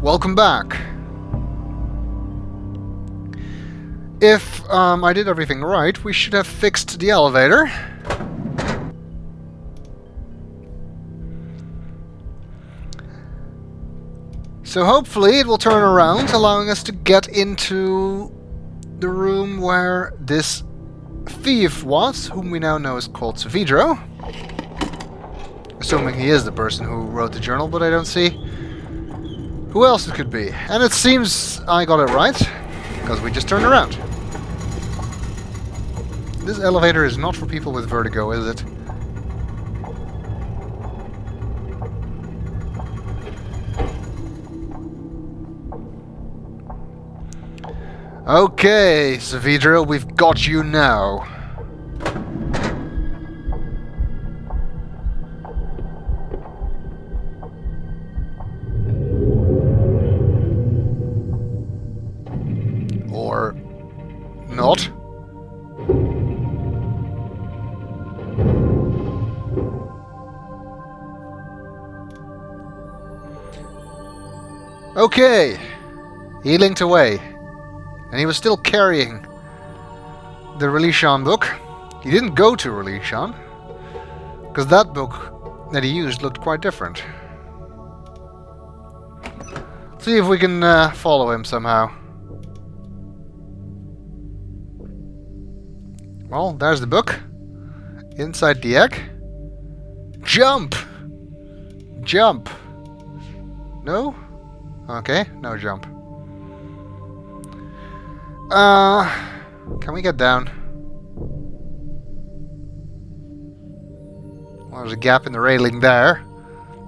Welcome back. If I did everything right, we should have fixed the elevator. So hopefully it will turn around, allowing us to get into the room where this thief was, whom we now know is called Saavedro. Assuming he is the person who wrote the journal, but I don't see who else it could be. And it seems I got it right, because we just turned around. This elevator is not for people with vertigo, is it? Okay, Saavedro, we've got you now. Or not. Okay, he linked away. And he was still carrying the Releeshahn book. He didn't go to Releeshahn, because that book that he used looked quite different. See if we can follow him somehow. Well, there's the book. Inside the egg. Jump! Jump! No? Okay, no jump. Can we get down? Well, there's a gap in the railing there.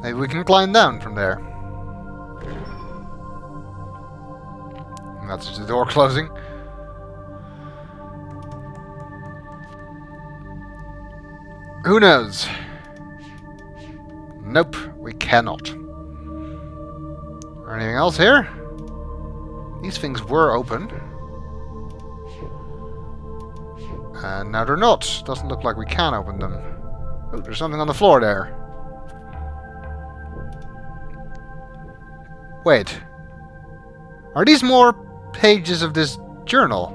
Maybe we can climb down from there. And that's just the door closing. Who knows? Nope, we cannot. Anything else here? These things were open. And now they're not. Doesn't look like we can open them. Oh, there's something on the floor there. Wait. Are these more pages of this journal?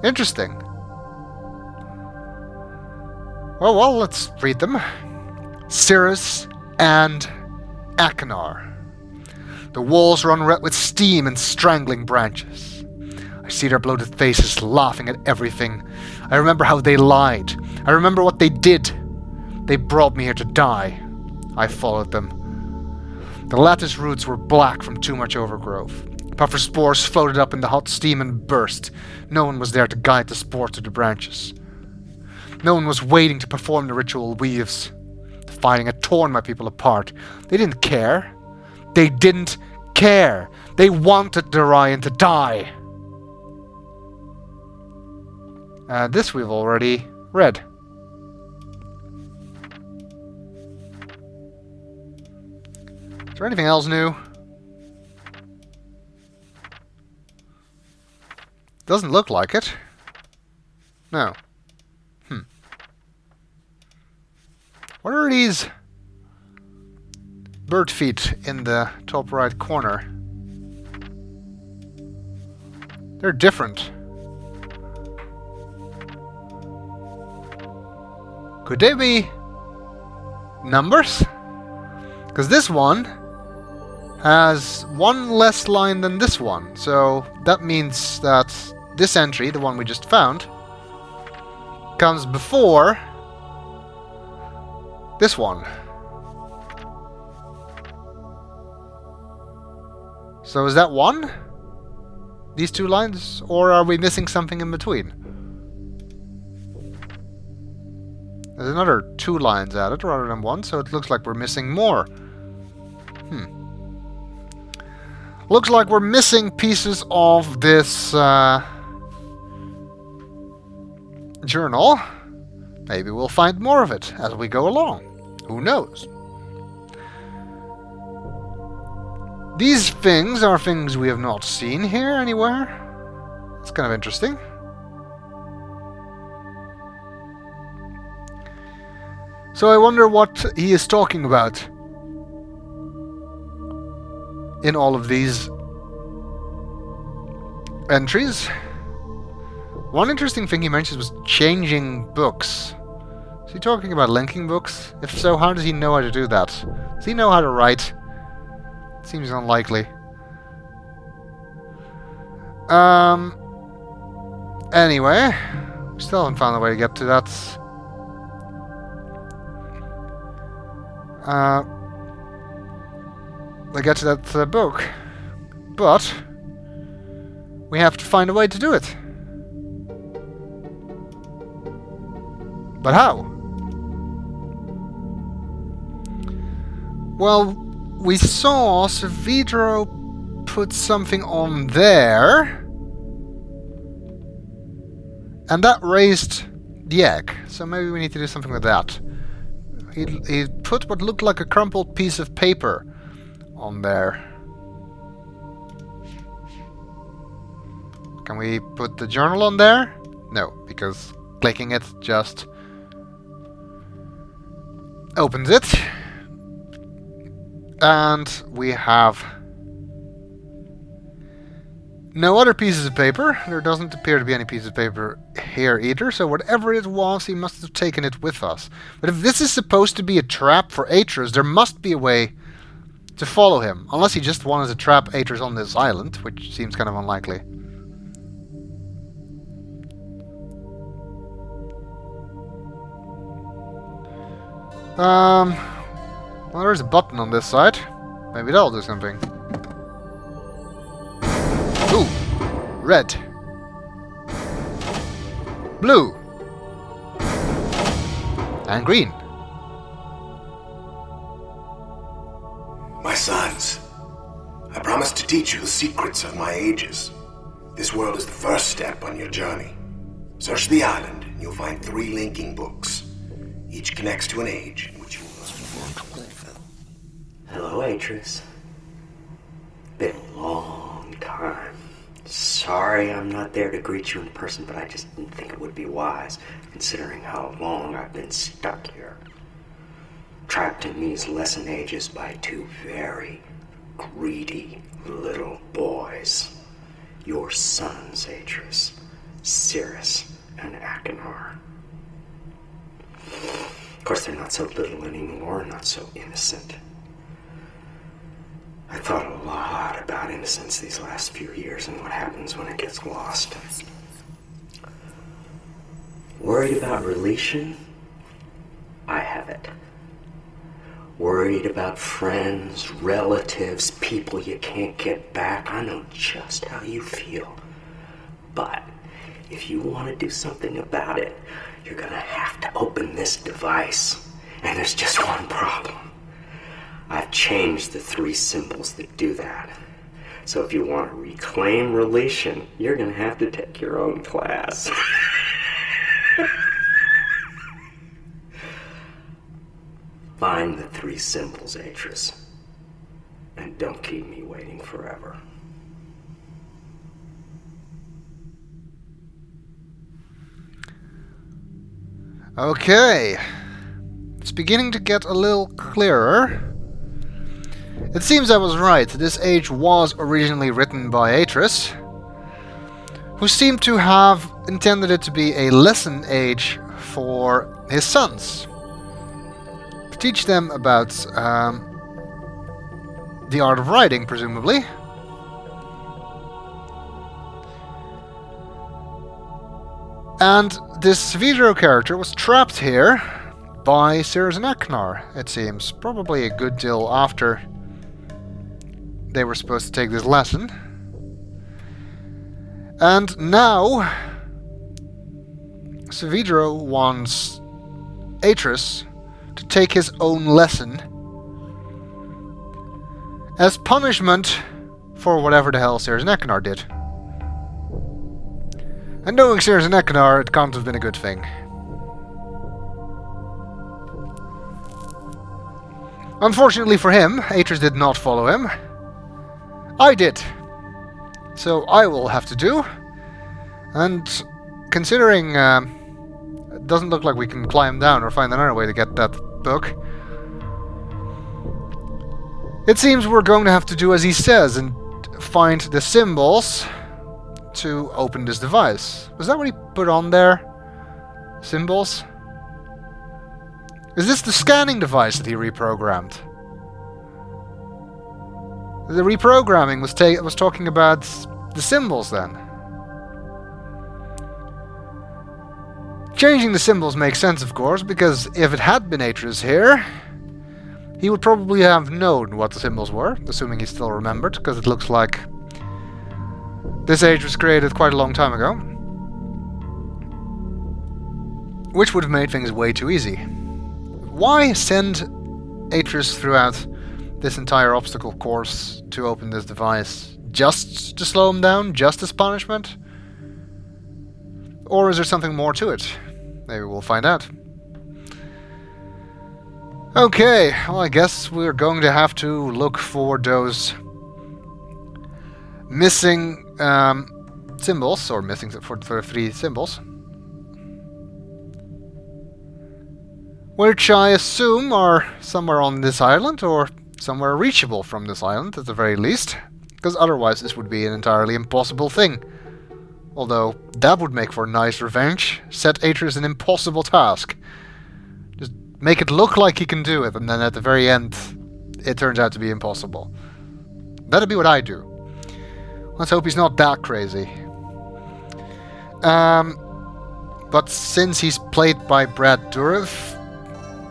Interesting. Oh, well, let's read them. Cirrus and Achenar. The walls run red with steam and strangling branches. I see their bloated faces laughing at everything. I remember how they lied. I remember what they did. They brought me here to die. I followed them. The lattice roots were black from too much overgrowth. Puffer spores floated up in the hot steam and burst. No one was there to guide the spores to the branches. No one was waiting to perform the ritual weaves. The fighting had torn my people apart. They didn't care. They didn't care. They wanted Dorian to die. This we've already read. Is there anything else new? Doesn't look like it. No. What are these bird feet in the top right corner? They're different. Could they be numbers? Because this one has one less line than this one. So that means that this entry, the one we just found, comes before this one. So is that one? These two lines? Or are we missing something in between? There's another 2 lines added rather than 1, so it looks like we're missing more. Looks like we're missing pieces of this journal. Maybe we'll find more of it as we go along. Who knows? These things are things we have not seen here anywhere. It's kind of interesting. So I wonder what he is talking about. in all of these entries. One interesting thing he mentioned was changing books. Is he talking about linking books? If so, how does he know how to do that? Does he know how to write? Seems unlikely. Anyway, we still haven't found a way to get to that. We get to that book, but we have to find a way to do it. But how? Well, we saw Saavedro put something on there, and that raised the egg. So maybe we need to do something with that. He put what looked like a crumpled piece of paper on there. Can we put the journal on there? No, because clicking it just opens it. And we have no other pieces of paper. There doesn't appear to be any pieces of paper here either, so whatever it was, he must have taken it with us. But if this is supposed to be a trap for Atrus, there must be a way to follow him. Unless he just wanted to trap Atrus on this island, which seems kind of unlikely. Well, there's a button on this side. Maybe that'll do something. Ooh! Red. Blue. And green. My sons, I promise to teach you the secrets of my ages. This world is the first step on your journey. Search the island, and you'll find 3 linking books. Each connects to an age in which you will must fulfill. Hello, Atrus. Been a long time. Sorry I'm not there to greet you in person, but I just didn't think it would be wise, considering how long I've been stuck here. Trapped in these lesson ages by 2 very greedy little boys. Your sons, Atrus, Cirrus, and Achenar. Of course, they're not so little anymore, not so innocent. I thought a lot about innocence these last few years and what happens when it gets lost. Worried about Releeshahn? I have it. Worried about friends, relatives, people you can't get back. I know just how you feel. But if you want to do something about it, you're gonna have to open this device. And there's just one problem. I've changed the 3 symbols that do that. So if you want to reclaim Releeshahn, you're gonna have to take your own class. Find the 3 symbols, Atrus. And don't keep me waiting forever. Okay. It's beginning to get a little clearer. It seems I was right. This age was originally written by Atrus, who seemed to have intended it to be a lesson age for his sons. To teach them about the art of writing, presumably. And this Saavedro character was trapped here by Cirrus and Achenar, it seems. Probably a good deal after they were supposed to take this lesson. And now Saavedro wants Atrus to take his own lesson as punishment for whatever the hell Cirrus and Achenar did. And knowing Cirrus and Achenar, it can't have been a good thing. Unfortunately for him, Atrus did not follow him. I did. So I will have to do. And considering it doesn't look like we can climb down or find another way to get that book, It seems we're going to have to do as he says and find the symbols to open this device. Was that what he put on there? Symbols? Is this the scanning device that he reprogrammed? The reprogramming was talking about the symbols then. Changing the symbols makes sense, of course, because if it had been Atrus here, he would probably have known what the symbols were, assuming he still remembered, because it looks like this age was created quite a long time ago. Which would have made things way too easy. Why send Atrus throughout this entire obstacle course to open this device? Just to slow him down? Just as punishment? Or is there something more to it? Maybe we'll find out. Okay, well, I guess we're going to have to look for those missing symbols, or missing for 3 symbols. Which I assume are somewhere on this island, or somewhere reachable from this island at the very least, because otherwise this would be an entirely impossible thing. Although, that would make for a nice revenge. Set Atrus an impossible task. Just make it look like he can do it, and then at the very end, it turns out to be impossible. That'd be what I do. Let's hope he's not that crazy. But since he's played by Brad Dourif,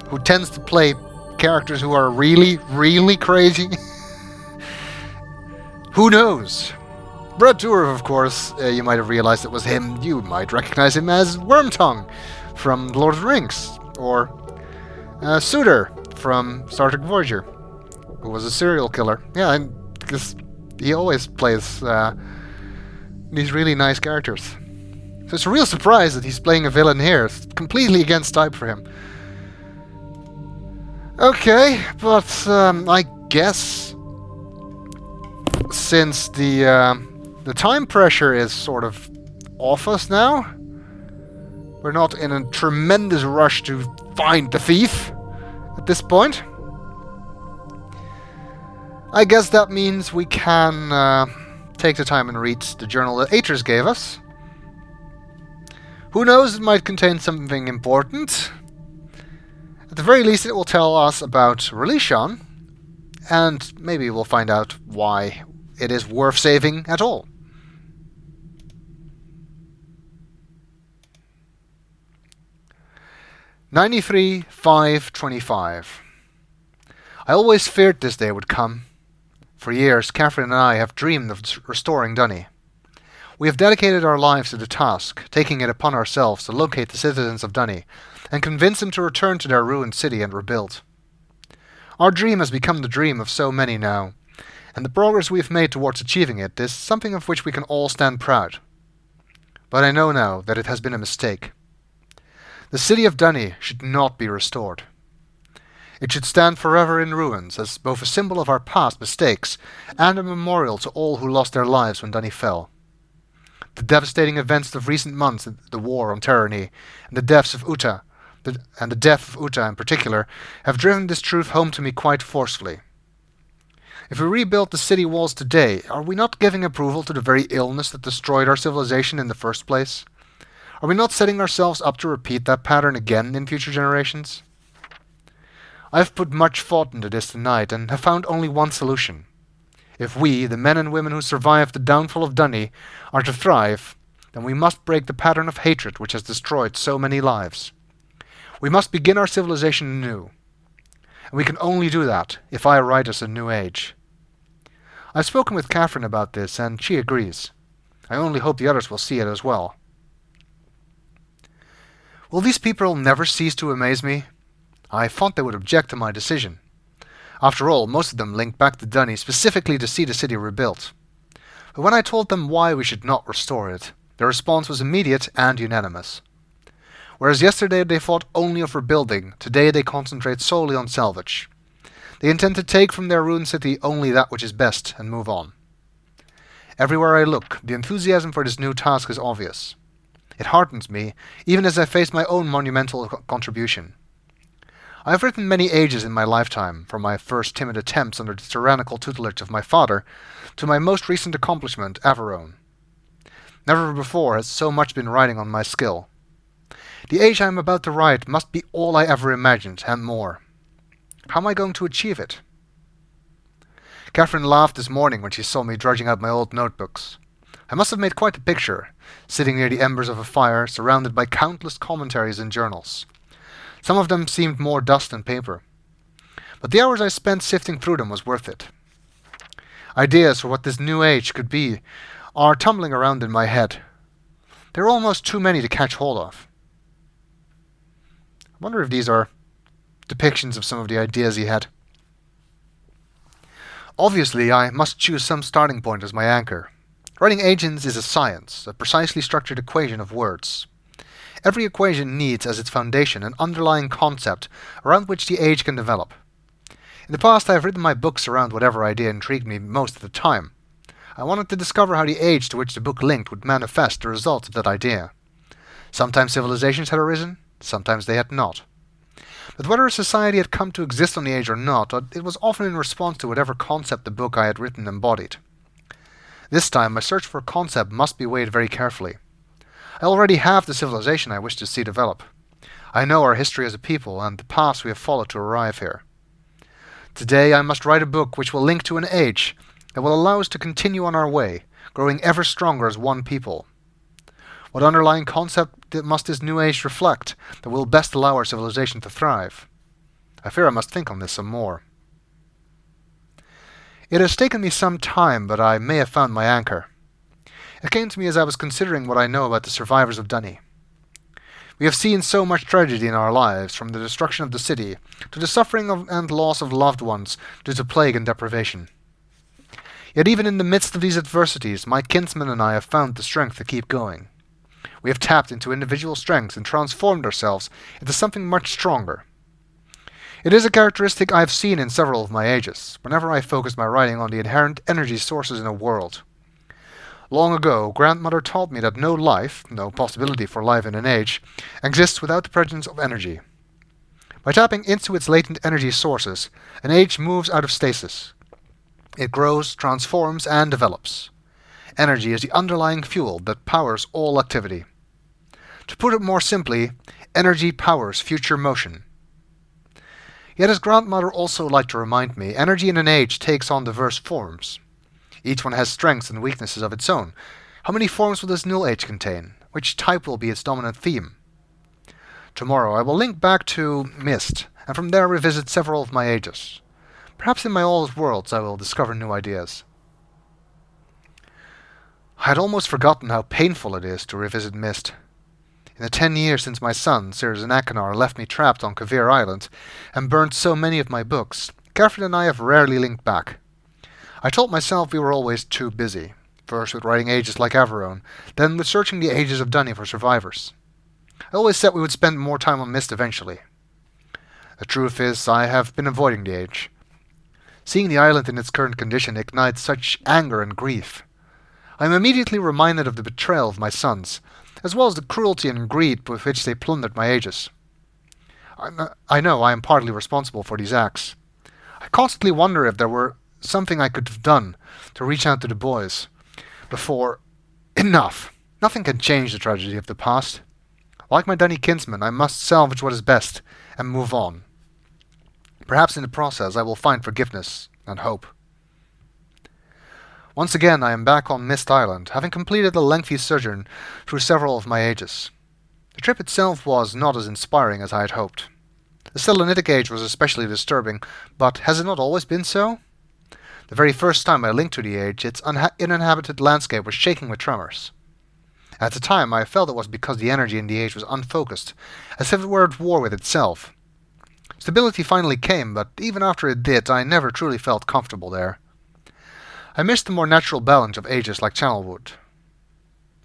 who tends to play characters who are really, really crazy, who knows? Brad Dourif, of course, you might have realized it was him. You might recognize him as Wormtongue from Lord of the Rings, or Suitor from Star Trek Voyager, who was a serial killer. Yeah, because he always plays these really nice characters. So it's a real surprise that he's playing a villain here. It's completely against type for him. Okay, but I guess since the time pressure is sort of off us now, we're not in a tremendous rush to find the thief at this point. I guess that means we can take the time and read the journal that Atrus gave us. Who knows, it might contain something important. At the very least, it will tell us about Releeshahn, and maybe we'll find out why it is worth saving at all. (93-525). I always feared this day would come. For years, Catherine and I have dreamed of restoring Dunny. We have dedicated our lives to the task, taking it upon ourselves to locate the citizens of Dunny and convince them to return to their ruined city and rebuild. Our dream has become the dream of so many now, and the progress we have made towards achieving it is something of which we can all stand proud. But I know now that it has been a mistake. The city of Dunny should not be restored. It should stand forever in ruins as both a symbol of our past mistakes and a memorial to all who lost their lives when Dunny fell. The devastating events of recent months, the war on Tyranny, and the death of Uta in particular, have driven this truth home to me quite forcefully. If we rebuild the city walls today, are we not giving approval to the very illness that destroyed our civilization in the first place? Are we not setting ourselves up to repeat that pattern again in future generations? I have put much thought into this tonight and have found only one solution. If we, the men and women who survived the downfall of Dunny, are to thrive, then we must break the pattern of hatred which has destroyed so many lives. We must begin our civilization anew. And we can only do that if I write us a new age. I've spoken with Catherine about this, and she agrees. I only hope the others will see it as well. Will these people never cease to amaze me? I thought they would object to my decision. After all, most of them linked back to Dunny specifically to see the city rebuilt. But when I told them why we should not restore it, their response was immediate and unanimous. Whereas yesterday they thought only of rebuilding, today they concentrate solely on salvage. They intend to take from their ruined city only that which is best and move on. Everywhere I look, the enthusiasm for this new task is obvious. It heartens me, even as I face my own monumental contribution. I have written many ages in my lifetime, from my first timid attempts under the tyrannical tutelage of my father, to my most recent accomplishment, Averone. Never before has so much been riding on my skill. The age I am about to write must be all I ever imagined, and more. How am I going to achieve it? Catherine laughed this morning when she saw me drudging out my old notebooks. I must have made quite a picture, sitting near the embers of a fire, surrounded by countless commentaries and journals. Some of them seemed more dust than paper. But the hours I spent sifting through them was worth it. Ideas for what this new age could be are tumbling around in my head. There are almost too many to catch hold of. I wonder if these are depictions of some of the ideas he had. Obviously, I must choose some starting point as my anchor. Writing agents is a science, a precisely structured equation of words. Every equation needs as its foundation an underlying concept around which the age can develop. In the past, I have written my books around whatever idea intrigued me most at the time. I wanted to discover how the age to which the book linked would manifest the results of that idea. Sometimes civilizations had arisen, sometimes they had not. But whether a society had come to exist on the age or not, it was often in response to whatever concept the book I had written embodied. This time, my search for a concept must be weighed very carefully. I already have the civilization I wish to see develop. I know our history as a people and the paths we have followed to arrive here. Today, I must write a book which will link to an age that will allow us to continue on our way, growing ever stronger as one people. What underlying concept must this new age reflect that will best allow our civilization to thrive? I fear I must think on this some more. It has taken me some time, but I may have found my anchor. It came to me as I was considering what I know about the survivors of Dunny. We have seen so much tragedy in our lives, from the destruction of the city to the suffering and loss of loved ones due to plague and deprivation. Yet even in the midst of these adversities, my kinsmen and I have found the strength to keep going. We have tapped into individual strengths and transformed ourselves into something much stronger. It is a characteristic I have seen in several of my ages, whenever I focused my writing on the inherent energy sources in a world. Long ago, grandmother taught me that no life, no possibility for life in an age, exists without the presence of energy. By tapping into its latent energy sources, an age moves out of stasis. It grows, transforms, and develops. Energy is the underlying fuel that powers all activity. To put it more simply, energy powers future motion. Yet as grandmother also liked to remind me, energy in an age takes on diverse forms. Each one has strengths and weaknesses of its own. How many forms will this new age contain? Which type will be its dominant theme? Tomorrow I will link back to Myst, and from there revisit several of my ages. Perhaps in my old worlds I will discover new ideas. I had almost forgotten how painful it is to revisit Myst. In the 10 years since my son, Sirius and Achenar, left me trapped on Kavir Island and burned so many of my books, Catherine and I have rarely linked back. I told myself we were always too busy, first with writing ages like Averone, then with searching the ages of Dunny for survivors. I always said we would spend more time on Myst eventually. The truth is, I have been avoiding the age. Seeing the island in its current condition ignites such anger and grief. I am immediately reminded of the betrayal of my sons, as well as the cruelty and greed with which they plundered my ages. I know I am partly responsible for these acts. I constantly wonder if there were something I could have done to reach out to the boys before... Enough! Nothing can change the tragedy of the past. Like my Dunny kinsmen, I must salvage what is best and move on. Perhaps in the process I will find forgiveness and hope. Once again I am back on Myst Island, having completed a lengthy sojourn through several of my ages. The trip itself was not as inspiring as I had hoped. The Selenitic age was especially disturbing, but has it not always been so? The very first time I linked to the age, its uninhabited landscape was shaking with tremors. At the time I felt it was because the energy in the age was unfocused, as if it were at war with itself. Stability finally came, but even after it did, I never truly felt comfortable there. I missed the more natural balance of ages like Channelwood.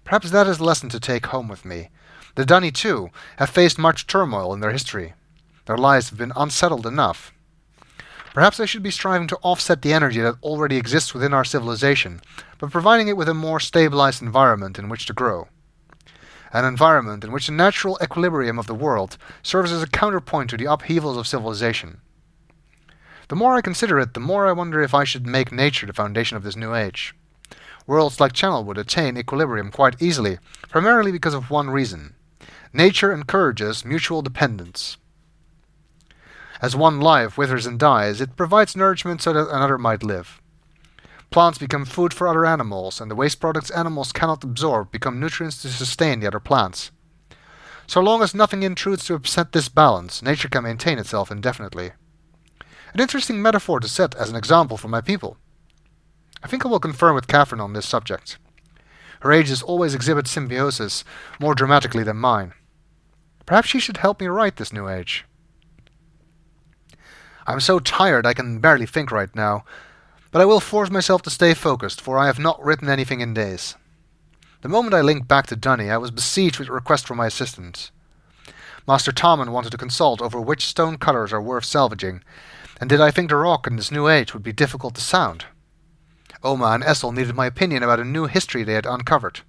Perhaps that is the lesson to take home with me. The Dunny, too, have faced much turmoil in their history. Their lives have been unsettled enough. Perhaps I should be striving to offset the energy that already exists within our civilization, but providing it with a more stabilized environment in which to grow. an environment in which the natural equilibrium of the world serves as a counterpoint to the upheavals of civilization. The more I consider it, the more I wonder if I should make nature the foundation of this new age. Worlds like Channel would attain equilibrium quite easily, primarily because of one reason. Nature encourages mutual dependence. As one life withers and dies, it provides nourishment so that another might live. Plants become food for other animals, and the waste products animals cannot absorb become nutrients to sustain the other plants. So long as nothing intrudes to upset this balance, nature can maintain itself indefinitely. An interesting metaphor to set as an example for my people. I think I will confer with Catherine on this subject. Her ages always exhibit symbiosis more dramatically than mine. Perhaps she should help me write this new age. I'm so tired I can barely think right now, but I will force myself to stay focused, for I have not written anything in days. The moment I linked back to Dunny, I was besieged with requests from my assistants. Master Tommen wanted to consult over which stone cutters are worth salvaging, and did I think the rock in this new age would be difficult to sound. Oma and Essel needed my opinion about a new history they had uncovered.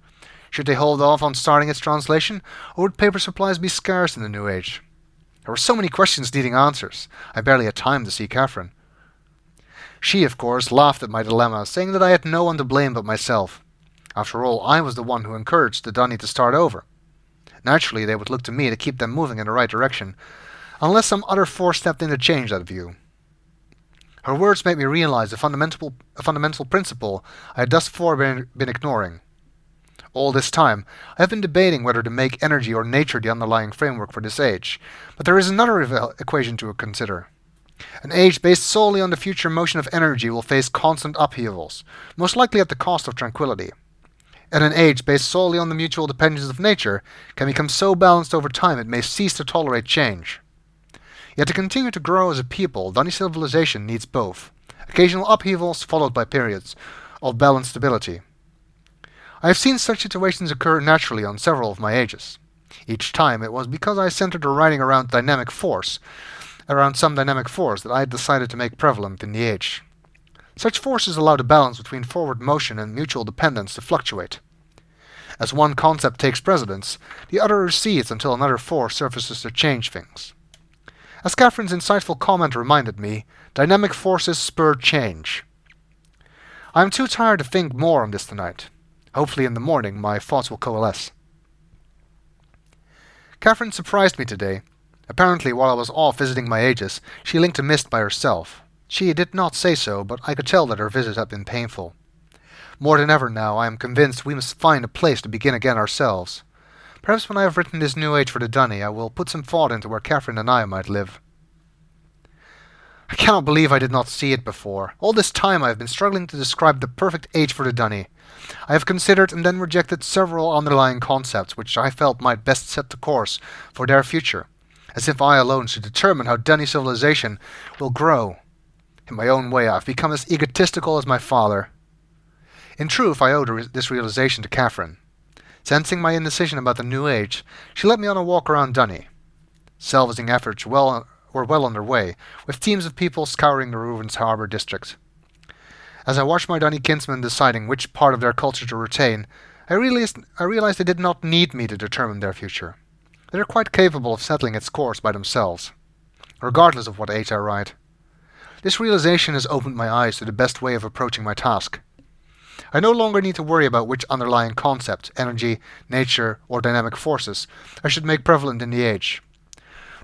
Should they hold off on starting its translation, or would paper supplies be scarce in the new age? There were so many questions needing answers, I barely had time to see Catherine. She, of course, laughed at my dilemma, saying that I had no one to blame but myself. After all, I was the one who encouraged the Dunny to start over. Naturally, they would look to me to keep them moving in the right direction, unless some other force stepped in to change that view. Her words made me realize a fundamental principle I had thus far been ignoring. All this time, I have been debating whether to make energy or nature the underlying framework for this age, but there is another equation to consider. An age based solely on the future motion of energy will face constant upheavals, most likely at the cost of tranquility. And an age based solely on the mutual dependence of nature can become so balanced over time it may cease to tolerate change. Yet to continue to grow as a people, Dunny civilization needs both, occasional upheavals followed by periods of balanced stability. I have seen such situations occur naturally on several of my ages. Each time it was because I centered the writing around some dynamic force that I had decided to make prevalent in the age. Such forces allow the balance between forward motion and mutual dependence to fluctuate. As one concept takes precedence, the other recedes until another force surfaces to change things. As Catherine's insightful comment reminded me, dynamic forces spur change. I am too tired to think more on this tonight. Hopefully in the morning my thoughts will coalesce. Catherine surprised me today. Apparently while I was off visiting my ages, she linked to Myst by herself. She did not say so, but I could tell that her visit had been painful. More than ever now, I am convinced we must find a place to begin again ourselves. Perhaps when I have written this new age for the Dunny, I will put some thought into where Catherine and I might live. I cannot believe I did not see it before. All this time I have been struggling to describe the perfect age for the Dunny. I have considered and then rejected several underlying concepts which I felt might best set the course for their future, as if I alone should determine how Dunny civilization will grow. In my own way, I have become as egotistical as my father. In truth, I owe this realization to Catherine. Sensing my indecision about the new age, she led me on a walk around Dunny. Salvaging efforts were well underway, with teams of people scouring the Reuven's Harbour district. As I watched my Dunny kinsmen deciding which part of their culture to retain, I realized they did not need me to determine their future. They are quite capable of settling its course by themselves, regardless of what age I write. This realization has opened my eyes to the best way of approaching my task. I no longer need to worry about which underlying concept, energy, nature, or dynamic forces, I should make prevalent in the age.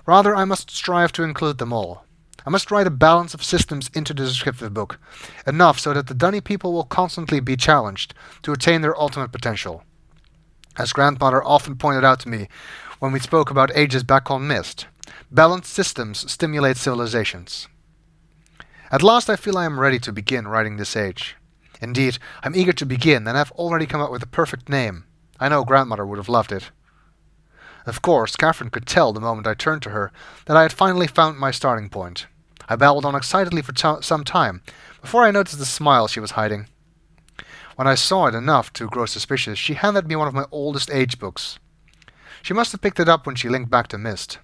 Rather, I must strive to include them all. I must write a balance of systems into the descriptive book, enough so that the Dunny people will constantly be challenged to attain their ultimate potential. As grandmother often pointed out to me when we spoke about ages back on Myst, balanced systems stimulate civilizations. At last I feel I am ready to begin writing this age. Indeed, I'm eager to begin and have already come up with a perfect name. I know grandmother would have loved it. Of course, Catherine could tell the moment I turned to her that I had finally found my starting point. I babbled on excitedly for some time, before I noticed the smile she was hiding. When I saw it enough to grow suspicious, she handed me one of my oldest age books. She must have picked it up when she linked back to Myst.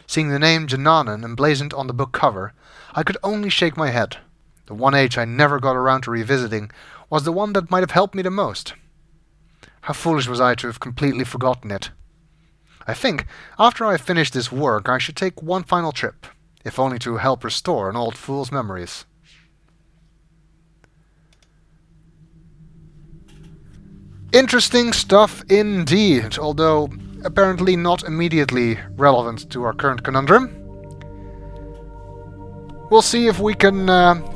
Seeing the name Jananen emblazoned on the book cover, I could only shake my head. The one age I never got around to revisiting was the one that might have helped me the most. How foolish was I to have completely forgotten it. I think, after I finish this work, I should take one final trip, if only to help restore an old fool's memories. Interesting stuff indeed, although apparently not immediately relevant to our current conundrum. We'll see if we can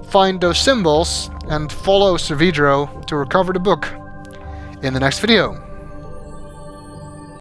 find those symbols and follow Saavedro to recover the book in the next video.